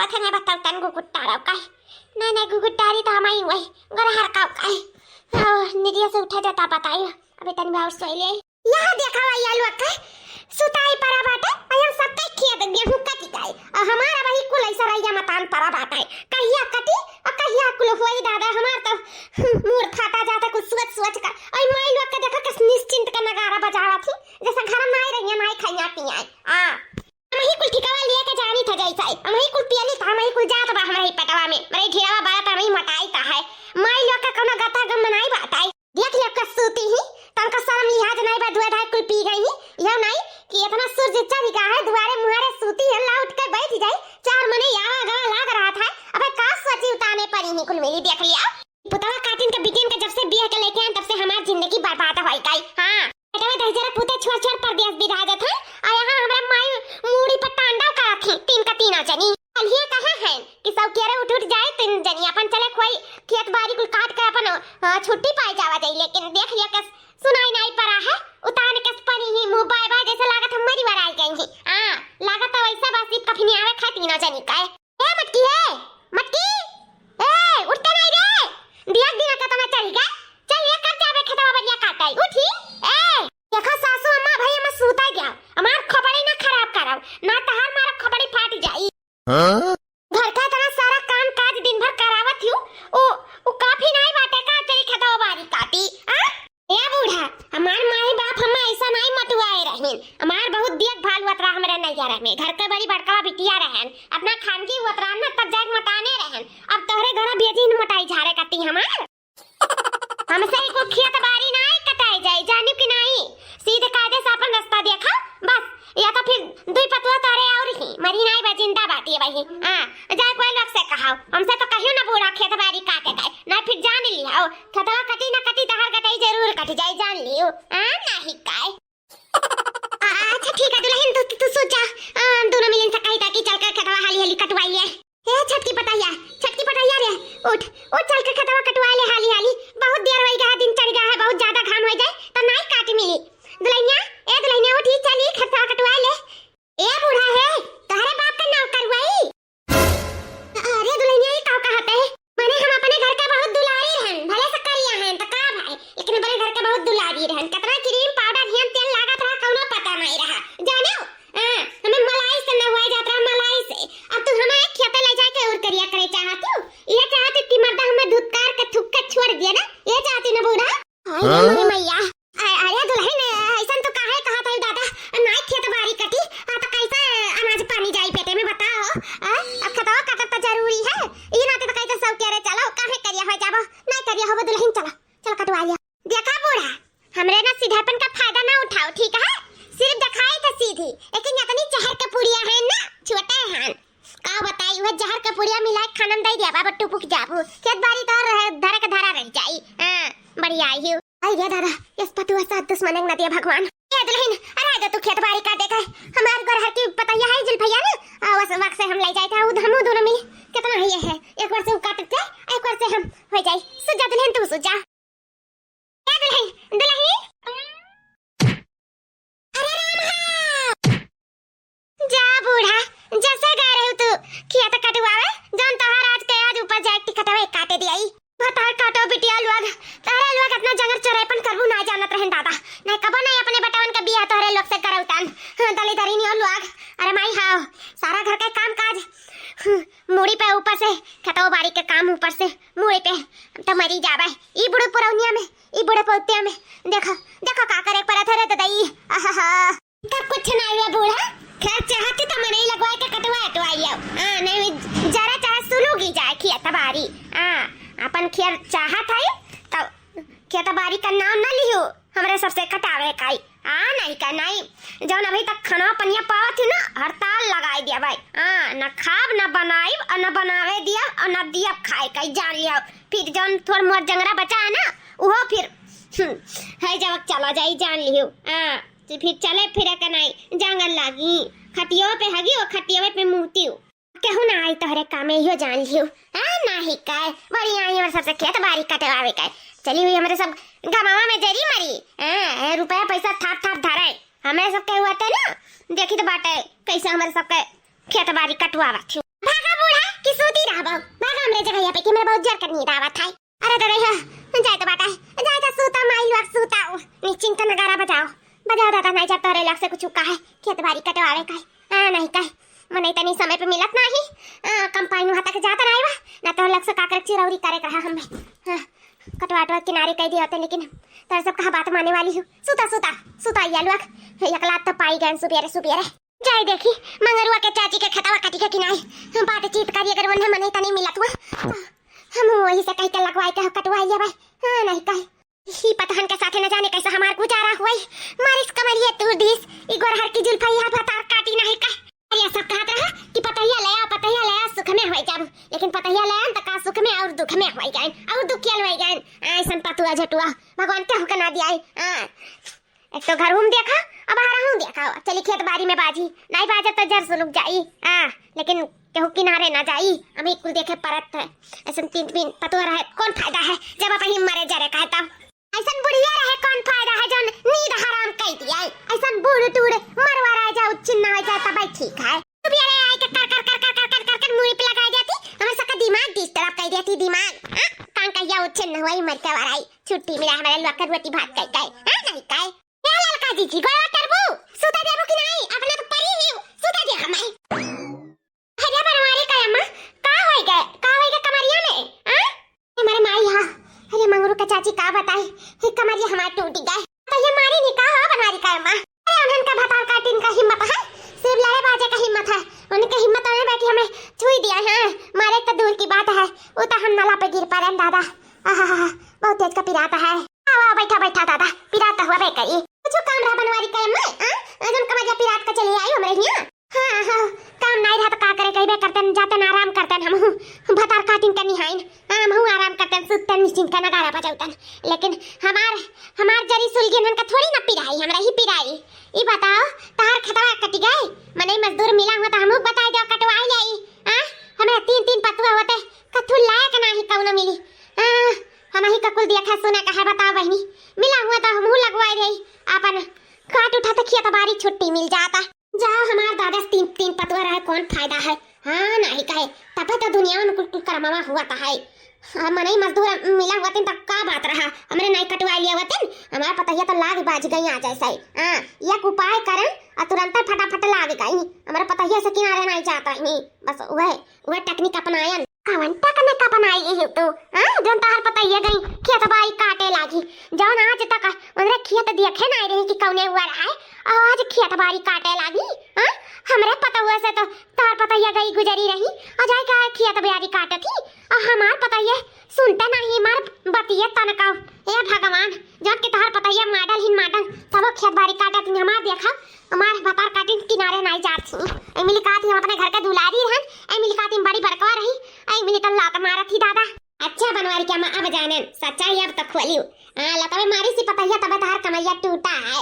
आवत है, नहीं बताओ तन गुगुटारा काय नहीं नहीं गुगुटारी तो हमारी वही गरा हर का काय निदिया से उठा जाता बताइयो अबे तन भाव सोइले यहां देखा भैया लोग का सुताई परा बाटे अया सब के खेत गेहूं कटी काय हमारा वही कुल ऐसा रहिया मतान परा बाटे कहिया कटी और कहिया कुल होई दादा हमार तो मूड फाटा जाता कुछ सोच सोच कर ओई माई लोग का देखा किस निश्चिंत का नगारा बजावा थी जैसा घर में आई रही माई खैया पिया आ हमही कुल ठिकावा लेके जानी था जैसा हमही कुल पियली था हमही कुल जात बा हमही पटवा में मेरे ढेरावा बात हमही मटाई ता है माई लोग का कोनो गता गम बनाई बाताई देख ले का सूती ही तनका शर्म लिहाज नहीं बा दुआ ढाई कुल पी गई ही यह नहीं कि इतना सूरज चढ़ी का है दुआरे मुहारे सूती है ला उठ के बैठ जाए चार मने यावा गवा लाग रहा था अबे का सोची उताने पड़ी नहीं कुल मेरी देख लिया पुतवा काटिन के बिटिन के जब से बियाह के लेके आए तब से हमारी जिंदगी बर्बाद होई गई हां बेटा दस जरा पुते छोड़ छोड़ परदेश बिराज था और यहां हमरा माई मूड़ी पर तांडव करा थी तीन का तीन जनी अलिया कहां है कि सब केरे उठ उठ जाए तीन जनी अपन चले कोई खेत बाड़ी कुल काट के अपन छुट्टी पाई जावा जाई लेकिन देख लिया कस सुनाई नहीं पड़ा है उताने कस पड़ी ही मुंह बाय बाय जैसे लागत हमारी बार आई गई ही हां लागत वैसा बासी कफनी आवे खा तीन जनी का ए मटकी ए उठते नहीं रे दिया दिन का तो मैं चली गई चल ये कर जावे खतवा बढ़िया काटाई उठी ए देखा सासू अम्मा भाई हम सूता गया हमार खपड़ी ना खराब कराओ ना तहार मारा खपड़ी फाट जाई घर का इतना सारा काम काज दिन भर करावत हूं ओ काफी नहीं बाटे का तेरी खतवा बारी काटी हां ए बूढ़ा हमार माई बाप हम ऐसा नहीं मटुआए रहन हमार बहुत देखभाल वतरा हमरा नहीं जा रहे घर के बड़ी बड़का बिटिया रहन अपना खान की वतरा ना तब जाग मटाने रहन अब तोहरे घर बेजीन मटाई झारे कती हमार हमसे को खेत बारी नहीं कटाई जाए जानी कि नहीं सीधे कायदे से अपन रास्ता देखा बस या तो फिर दुई पतवा तारे और ही मरी नहीं बा जिंदा बाटी है भाई हां जाए कोई लोग से कहाओ हमसे तो कहियो ना बूढ़ा खेत बारी काटे गए ना फिर जान लियो खतवा कटी ना कटी तहर कटाई जरूर कट जाए जान लियो हां नहीं काय अच्छा ठीक है दुल्हन तू सो जा दोनों मिलन से कही ताकि चल कर खतवा हाली हाली कटवाई ले ए छटकी पटाया रे उठ चल के खतवा कटवा ले हाली हाली बहुत देर होई गया दिन चढ़ गया है बहुत ज्यादा घाम हो जाए तो नहीं काट मिली दुल्हनिया उठी चली खतवा कटवा ले ए बूढ़ा है तोहरे बाप का नाम करवाई अरे दुल्हनिया ये का कहते है माने हम अपने घर का बहुत दुलारी रहन भले सकरिया हैं तो का भाई लेकिन बड़े घर का बहुत दुलारी रहन कितना क्रीम पाउडर ध्यान तेल लागत रहा कौनो पता नहीं रहा जानो हमें मलाई से न हुआ जाता मलाई से अब तू हमें खेते ले जाके और करिया करे चाहती हो ये चाहती कि मर्दा हमें धुतकार के थुक के छोड़ दिया ना ये चाहती ना बूढ़ा अरे मैया अरे दुल्हन ऐसा तो काहे कहा था दादा नाई खेत बारी कटी तो कैसे अनाज पानी जाई पेटे में बताओ अब खतवा काटत तो जरूरी है ये ना तो कैसे सब कह रहे चलो काहे करिया हो जाबो नहीं करिया हो दुल्हन चल कटवा लिया देखा बूढ़ा हमरे ना सीधापन का फायदा ना उठाओ ठीक है सिर्फ दिखाई तो सीधी लेकिन इतनी जहर के पुड़िया है ना छोटे हैं का बताई वह जहर के पुड़िया मिला के खानम दे दिया बाबा टुपुक जाबू खेत बारी तो धरे के धरा रह जाई हां बढ़िया आई हो आई रे दादा इस पतुआ सा दुश्मन न दिया भगवान ए दुल्हन अरे जा तू खेत बारी का देखा हमार घर हर की पतैया है जल भैया ना उस वक्त से हम ले जाए थे हम दोनों मिल कितना है ये है एक बार से काटते एक बार से हम हो जाए सुजा दुल्हन तू सुजा ए दुल्हन जा बूढ़ा जैसे गा रहे हो तू खेत कटवावे जन तहार आज के आज ऊपर जाए टिकटवे काटे दियाई भतार काटो बिटिया लोग तारे लोग अपना जंगल चोरेपन करबू ना जानत रहन दादा नहीं कबो नहीं अपने बेटावन के बियाह तोरे लोग से करौतान दली दरी नियो लोग अरे माई हां सारा घर का काम काज मूड़ी पे ऊपर से खतवा बाड़ी के काम ऊपर से मूड़ी पे तो मरी जावे ई बुढ़े पुरौनिया में ई बुढ़े पौतिया में देखो का करे पर थरे तो दई आहा का कुछ नहीं है बूढ़ा खैर चाहती तो मने लगवाए के कटवाई हां नहीं जरा चाह सुलूगी जाए खेत बारी हां अपन खेत चाहत है तो खेत बारी का नाम ना लियो हमरे सबसे कटावे काई हां नहीं का नहीं जौन अभी तक खाना पनिया पावत ना हड़ताल लगाई दिया भाई हां न खाब न बनाई और न बनावे दिया और न दिया खाए काई जान लिया फिर जौन थोड़ मोर जंगरा बचा है ना वो फिर है जब चला जाई जान लियो हां फिर चले फिरे के नहीं जंगल लागी खटियो पे हगी और खटियो पे मुहती केहू ना आई तोहरे कामे हियो जान लियो हां नाही काय बड़ी आई और सबसे खेत बारी कटवावे काय चली हुई हमरे सब गमावा में जरी मरी हां रुपया पैसा थाप थाप धरे हमें सब के हुआ था ना देखी तो बाटे कैसे हमारे सब के खेत बारी कटवावा थी भागा बूढ़ा ले जगह यहाँ पे कि मेरा बहुत जोर करनी दावत है। अरे दादा जाए तो बाटा जाए तो सूता माई लोग सूता निश्चिंत नगारा बजाओ बजाओ दादा नहीं जाता रे लग से कुछ का है खेत बाड़ी कटवावे का नहीं का मने तनी समय पे मिलत नहीं कंपाइन वहां तक जाता रहे ना तो लग से काकर चिरौरी करे कहा हम कटवाटवा किनारे कह दिया होते लेकिन तर सब कहा बात मानने वाली हूँ सूता सूता सूता या लोग एकला तो पाई गए सुबेरे सुबेरे जाए देखी मंगरुआ के चाची के खतवा कटी के किनारे बातचीत करिए अगर उन्हें मने तनी मिलत हुआ हम वही से कह के लगवाए के कटवाई ले भाई नहीं कह ही पतहन के साथे न जाने कैसा हमार गुजारा हुई मारिस कमरिए तू दिस इगोर हर की जुल्फैया बतार काटी नहीं कह अरे सब कहत रहा कि पतैया ले सुख में होई जाब लेकिन पतैया ले त का सुख में और दुख में होई जाए और दुख के होई जाए ऐसन पतुआ झटुआ भगवान के हुक्म ना दिया एक तो घर हम देखा अब आ रहा हूं देखा चली खेत बाड़ी में बाजी नहीं बाजे तो जर सुलुक जाई लेकिन केहू किनारे ना जाई हमें कुल देखे परत है ऐसन तीन तीन पतुआ रहे कौन फायदा है जब अपन मरे जरे कहता ऐसन बुढ़िया रहे कौन फायदा है जौन नींद हराम कह दिया ऐसन बूढ़ टूढ़ मरवा रह जाओ चिन्ना हो जाता भाई ठीक है तू भी अरे आए के कर मुंह पे लगा जाती हमें सबका दिमाग डिस्टर्ब कर देती दिमाग कान कहिया उच्छिन्न हुई मर के वराई छुट्टी मिला हमारे लोकर रोटी भात कह गए नहीं कह क्या लड़का जी जी गोवा करबू सुता देबो कि नहीं अपना तो परी ही सुता दे हमें हरिया परवारी का अम्मा का होई गए कमरिया में हमारे माई हां अरे मंगरू का चाची का बताई हे कमरिया हमार टूट गए तो ये मारी नहीं का बनवारी का अम्मा अरे उन्हन का भतार काटिन का हिम्मत है सिर्फ लड़े बाजे का हिम्मत है उनके हिम्मत में बैठी हमें छुई दिया है मारे तो दूर की बात है वो तो हम नाला पे गिर पड़े दादा बहुत तेज का पिराता है बैठा बैठा दादा पिराता हुआ बे करी कुछ काम रहा बनवारी का अम्मा अजन कमरिया पिरात का चली आई हमरे हिया हां काम नहीं रहा तो का करे कहबे करतन जातन आराम करतन हम भतार काटिन करनी हाइन हम आराम करतन सुतन निश्चिंत का नगारा बजाउतन लेकिन हमार जरी सुलगिनन का थोड़ी ना पिराई हमरा ही पिराई ई बताओ तार खतवा कट गए मने मजदूर मिला हुआ तो हमहु बताई दो कटवाई लाई हमरा तीन पतवा होते कथु लायक नहीं कौन मिली हम ही ककुल देखा सुना कहा बताओ बहनी मिला हुआ तो हमहु लगवाई रही अपन काट उठा तो खेत बारी छुट्टी मिल जाता जाओ हमार दादा तीन पतवा रहे कौन फायदा है नहीं कहे तब तो दुनिया में कुल करमावा हुआ था है मने मजदूर मिला हुआ तब का बात रहा हमने नहीं कटवा लिया हुआ हमारा पता है तो लाग बाज गई आ जैसा एक उपाय करन और तुरंत फटाफट लाग गई हमारा पता है से किनारे नहीं जाता ही बस वह टेक्निक अपनायन कवन टेक्निक अपनाई है तू जन तार पता है गई खेत बाई काटे लागी जौन आज तक उनरे खेत देखे नहीं रही कि कौने हुआ रहा है आज खेत बाड़ी काटे लागी हमरे पता हुआ से तो तार पता है गई गुजरी रही और जाए का खेत बाड़ी काटे थी और हमार पता है सुनते नहीं मार बतिया तनका ए भगवान जब के तार पता है मॉडल तब खेत बाड़ी काटे थी हमार देखा हमार भतार काटिन किनारे नहीं जाती एमिली का थी हम अपने घर का दुलारी रहन एमिली का थी बड़ी बड़का रही एमिली तो लात मारा थी दादा अच्छा बनवारी क्या मैं अब जाने सच्चाई अब तक खोली लता में मारी सी पता है तब तार कमैया टूटा है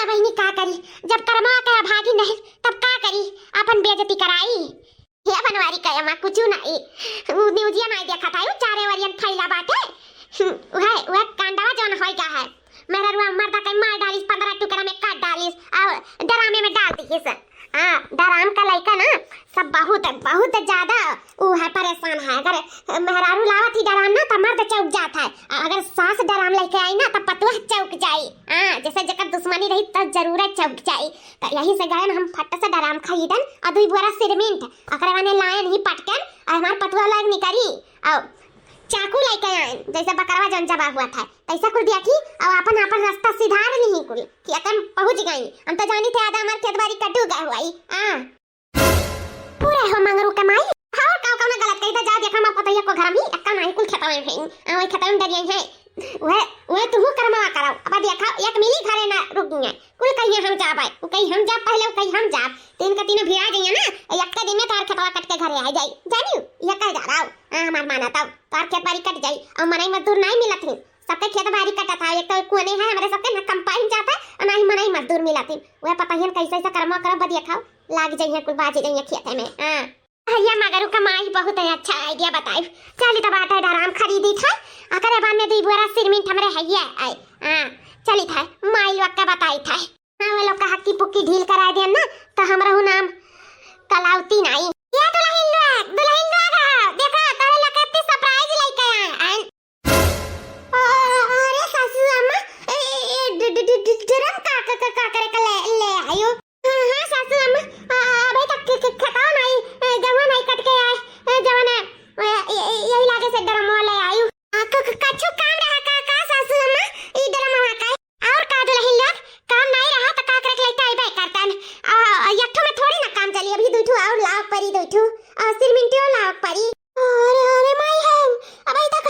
बहनी का करी जब कर्मा का भागी नहीं तब का करी अपन बेइज्जती कराई हे बनवारी का मैं कुछ नहीं म्यूजियम आई देखा था चारे वरियन फैला बाटे वह कांडावा जोन होई का है मेरा रुआ मर्दा के मार डालिस 15 टुकड़ा में काट डालिस और डरामे में डाल दी सर डराम का लड़का ना सब बहुत ज्यादा वो है परेशान है अगर मेहरारू लावत ही डराम ना तो मर्द चौक जाता है अगर सास डराम लेके आई ना तो पतुआ चौक जाई जैसे जकर दुश्मनी रही तो जरूरत चौक जाई तो यही से गए हम फट से डराम खरीदन और 2 बोरा सीमेंट अकरे माने लायन ही पटकन और हमार पतुआ लग निकरी और चाकू लेके आए जैसे बकरवा जन जबा हुआ था ऐसा कुल दिया की और अपन रास्ता सिधार नहीं कुल कि अपन पहुंच गई हम तो जानी थे आधा हमार खेत बाड़ी कटू गए हुई पूरे हो मंगरू के माई और का ना गलत कही तो जा देखा मैं पता है को घर में अक्का नहीं कुल खेतवा में है ओए खेतवा में डरिए है वह तू करवा कराओ अब देखा एक मिली घरे ना रुक गई कुल कहीं हम जा पाए वो कहीं हम जा पहले कहीं हम जा तीन का तीन भिड़ा गई ना एक का दिन में तार खेतवा कट के घरे आ जाई जानी ये कह जा रहा हमार माना तब तार खेत बाड़ी कट जाई और मनाई मजदूर नहीं मिलत थी सबके खेत बाड़ी कटा था एक तो कोने है हमारे सबके ना कंपाइन जाता और ना ही मनाई मजदूर मिलत थी वह पता है कैसे ऐसा कर्मा करब बदिया खाओ लाग जाइए कुल बाजी जाइए खेत में भैया मगरू का माई बहुत अच्छा आइडिया बताई चली तो बात है डराम खरीदी था अकरे बाद में 2 बोरा सीमेंट हमरे है आई चली था माई लोग का बताई था वो लोग का हक्की पुक्की ढील करा दे ना तो हमरा नाम कलावती नहीं ये दुल्हन लोग ड्रम का करे का ले आयो। हां सासू अम्मा अबे तक खटाओ नहीं गेहूं नहीं कट के आए जवाना यही लागे से ड्रम वाले आयो। कछु काम रहा का सासू अम्मा ई ड्रम वाला का और का दुल्हन लोग काम नहीं रहा त का करे लेके आई बे करतन यठो में थोड़ी ना काम चली अभी दुठो और लाग परी दुठो सिरमिंटियो लाग परी। अरे माई है अबे तक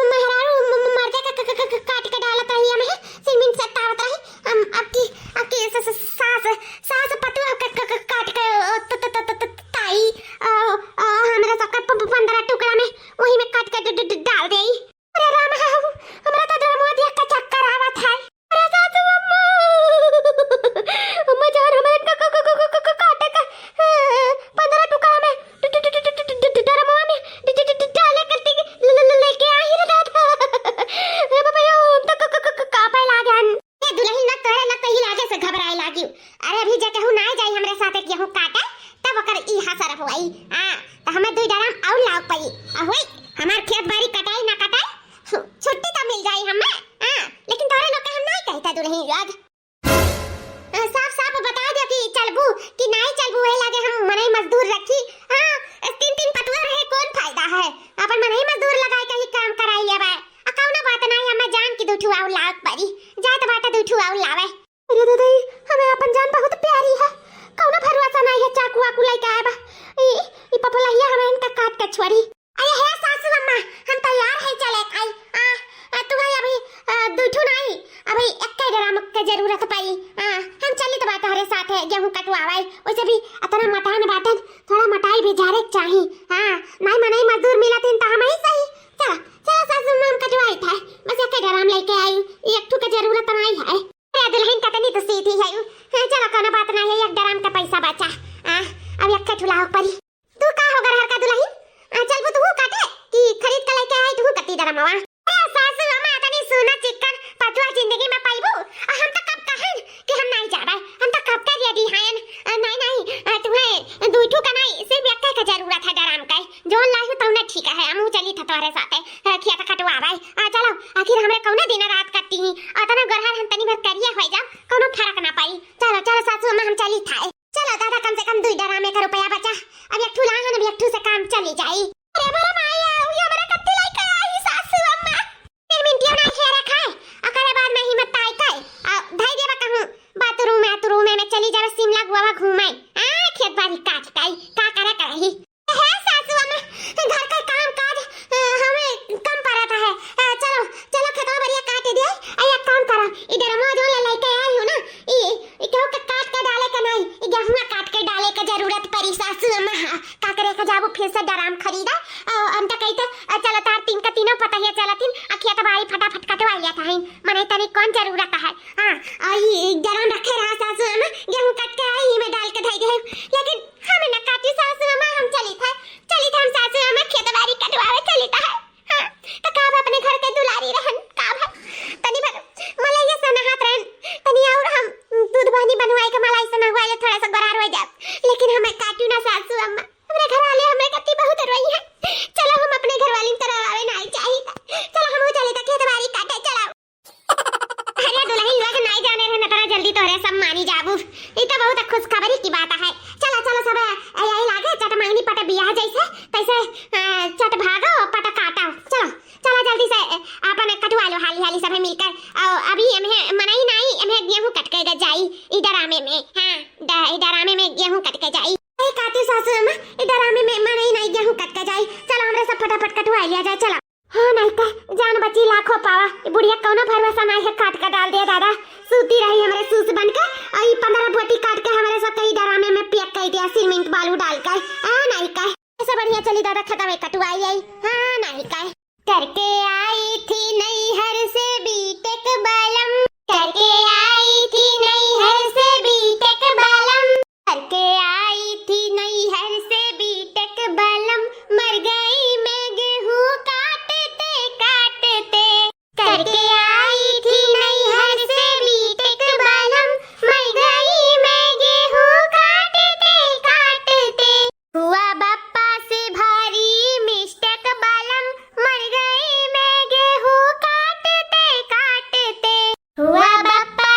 महरारू मर के काट के डालत रही हमें सिरमिंट से तावत रही आपकी सास पतुआ काट के ताई हमरा सबका 15 टुकड़ा में वही में काट के डाल दे। अरे राम हमरा तो डरमो देख के चक्कर आवत है। अरे सासू अम्मा जान हमें काटे का 15 टुकड़ा में डरमो में डाले करती लेके आ ही रहा था। अरे बाबा यो तो कापे लागन ये दुल्हन ना करे ना कहीं लागे से घबराए लागी। अरे अभी जाके हूं ना जाई हमरे साथे के हूं काटे तब ओकर ई हसर होई त हमें दुई डरम और लाग पई होई हमार खेत बाड़ी कटाई ना कटाई छुट्टी तो मिल जाई हमें लेकिन तोरे लोग के हम नहीं कहता दुल्हन लोग साफ साफ बता दे कि चलबू कि नहीं चलबू ए लागे हम मनई मजदूर रखी। तीन पटुआ रहे कौन फायदा है अपन मनई मजदूर लगाए कहीं काम कराई है कौनो बात नहीं हमें जान की दुठू आउ लाग परी जात बाटा दुठू आउ लावे। अरे दादी हमें अपन जान बहुत प्यारी है कौनो भरोसा नहीं है चाकू आकू लेके आए बा ई पपलहिया हमें इनका काट के छोड़ी। अरे हे सासू अम्मा हम तैयार है चले आई तू है अभी दुठू नहीं अभी एक ड्राम के जरूरत पई हम चली तो बात हरे साथ है गेहूं कटवावे वैसे भी इतना मटान बाटन थोड़ा मटाई भी जारे चाहिए नहीं मनई मजदूर मिलतिन त हम ही सही चल चल सासू अम्मा हम कटवाई था बस एक ड्राम लेके आई एक ठू के जरूरत नहीं है। अरे दुल्हन का तनी तो सीधी है चलो कोनो बात नहीं है एक ड्राम का पैसा बचा अब एक ठू लाओ परी तू का हो घर का दुल्हन चल वो तू काटे कि खरीद के लेके आई तू कती ड्रामवा। अरे सासू अम्मा तनी सोना चिकन पतुआ जिंदगी में पाइबू हम तो कब कहन कि हम नहीं जाबे हम तो कब के रेडी हैं नहीं तुम्हें दुठू का नहीं सिर्फ एक का जरूरत है ड्राम का जोन लाहू तौने ठीक है हम चली था तोरे साथे खेत कटवावे चलो आखिर हमरे कौने दिन रात कटती अतना गरहर हम तनी भर करिए होई जा कोनो फर्क ना पड़ी। चलो चलो सासू अम्मा हम चली था चलो दादा कम से कम 2 ड्राम का रुपया बचा अब एक ठू लाहन अब एक ठू से काम चली जाई। अरे बोले माया ये हमरे कत्ती लेके आई सासू अम्मा फिर मिंटिया ना खेरे खाए अकरे बाद में हिम्मत आई काय धाई देबा कहूं बाथरूम में चली जावे शिमला गोवा घूमे खेत बाड़ी काट काई का करे करही है सासू अम्मा घर का काम काज हमें कम पड़ता है चलो खेतवा बढ़िया काट दे एक काम करो इधर मो जो लेके आई हूं ना ई गेहूं के काट के डाले का नहीं ई गेहूं काट के डाले का जरूरत पड़ी सासू अम्मा का करे का जाबू फिर से ड्राम खरीदा हम तो कहते चलो तार तीन का तीनों पता है चलतिन खेत बाड़ी फटाफट कटवा लिया था मने तनी कौन जरूरत है आई ड्राम रखे रहा सासू अम्मा गेहूं काट के आई में डाल के धई दे लेकिन हमें न काटी सासू अम्मा हम चली था हम सासू अम्मा खेत बाड़ी कटवावे चली था तो का अपने घर के दुलारी रहन का तनी भर मलाई से नहात रहन तनी और हम दूध पानी बनवाए के मलाई से नहवाले थोड़ा सा गरार हो जाए लेकिन हमें काटू ना सासू अम्मा हमरे घर वाले हमें कत्ती बहुत रोई है। चलो हम अपने घर वाली तरह आवे नहीं चाहिए चलो हम चले त खेत बाड़ी काटे चलो। अरे दुल्हन लोग नहीं जाने रहे ना जल्दी तोरे सब मानी जाबू ई तो बहुत खुशखबरी की बात है। चलो सब आई लागे चट मांगनी पट बियाह जैसे तैसे चट भागो पट काटो चलो जल्दी से अपन कटवा लो हाली सब मिलकर अभी हमें मनाई नहीं हमें गेहूं कट के जाई इधर आमे में इधर आमे में गेहूं कट के जाई काटी सासू अम्मा इधर आमे में मनाई नहीं गेहूं कट के जाई चलो हमरे सब फटाफट कटवा लिया जाए चलो। नहीं का जान बची लाखों पावा बुढ़िया कौनो भरोसा नहीं है काट के डाल दे दादा सूती रही हमरे सूस बन के आई 15 बोटी काट के हमारे साथ कई डरामे में पैक कर दिया सीमेंट बालू डाल कर नहीं का ऐसे बढ़िया चली दादा खतवे कटवाई आई नहीं का करके आई थी नैहर से बीटेक बालम करके आई थी नैहर से बीटेक बालम करके आई थी नैहर से बीटेक बालम मर गई मैं गेहूं काटते करके आई थी नैहर से बीटेक बालम मर गई मैं गेहूं काटते हुआ बाप्पा से भारी मिस्टेक बालम मर गई मैं गेहूं काटते हुआ बाप्पा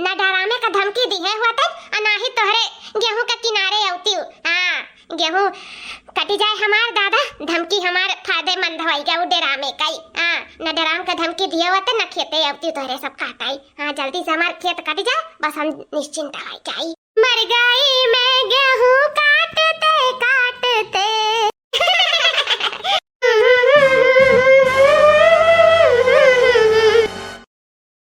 ना डरामे का धमकी दी है हुआ तब और ना ही तोहरे गेहूं के किनारे औती हूँ। हाँ गेहूं कटी जाए हमार दादा धमकी हमार फायदेमंद होई गया वो डरामे का ही। हाँ ना डराम का धमकी दिया हुआ ना खेते औती तोहरे सब काटाई। हाँ जल्दी से हमार खेत कट जाओ बस हम निश्चिंत हो जाई। मर गई